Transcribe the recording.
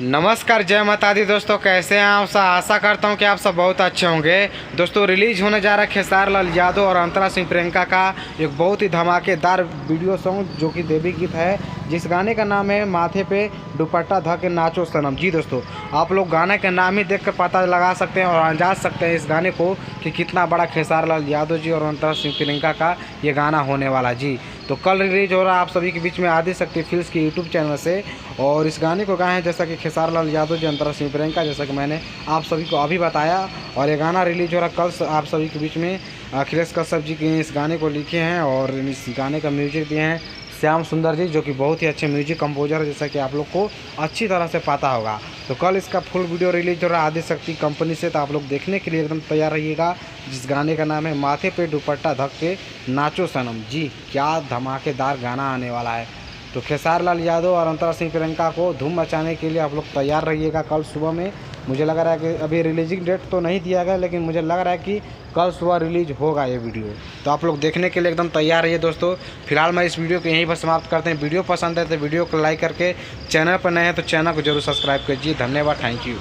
नमस्कार, जय माता दी दोस्तों। कैसे हैं आप सब? आशा करता हूं कि आप सब बहुत अच्छे होंगे। दोस्तों, रिलीज होने जा रहा है खेसारी लाल यादव और अंतरा सिंह प्रियंका का एक बहुत ही धमाकेदार वीडियो सॉन्ग, जो कि देवी गीत है, जिस गाने का नाम है माथे पे दुपट्टा ढक के नाचो सनम। जी दोस्तों, आप लोग गाने का नाम ही देख कर पता लगा सकते हैं और अंदाज सकते हैं इस गाने को कि कितना बड़ा खेसारी लाल यादव जी और अंतरा सिंह प्रियंका का ये गाना होने वाला। जी तो कल रिलीज हो रहा है आप सभी के बीच में आदिशक्ति फिल्म्स की यूट्यूब चैनल से। और इस गाने को गाए हैं जैसा कि खेसारी लाल यादव जी, अंतरा सिंह प्रियंका, जैसा कि मैंने आप सभी को अभी बताया। और ये गाना रिलीज हो रहा है कल आप सभी के बीच में। अखिलेश कश्यप जी के इस गाने को लिखे हैं और इस गाने का म्यूजिक दिए हैं श्याम सुंदर जी, जो कि बहुत ही अच्छे म्यूजिक कंपोजर है, जैसा कि आप लोग को अच्छी तरह से पता होगा। तो कल इसका फुल वीडियो रिलीज हो रहा है आदिशक्ति कंपनी से, तो आप लोग देखने के लिए एकदम तैयार रहिएगा। जिस गाने का नाम है माथे पे दुपट्टा ढक के नाचो सनम। जी क्या धमाकेदार गाना आने वाला है। तो खेसारी लाल यादव और अंतरा सिंह प्रियंका को धूम मचाने के लिए आप लोग तैयार रहिएगा कल सुबह में। मुझे लग रहा है कि अभी रिलीजिंग डेट तो नहीं दिया गया, लेकिन मुझे लग रहा है कि कल सुबह रिलीज होगा ये वीडियो। तो आप लोग देखने के लिए एकदम तैयार रहिए दोस्तों। फिलहाल मैं इस वीडियो को यहीं पर समाप्त करते हैं। वीडियो पसंद है तो वीडियो को लाइक करके, चैनल पर नए हैं तो चैनल को जरूर सब्सक्राइब कीजिए। धन्यवाद, थैंक यू।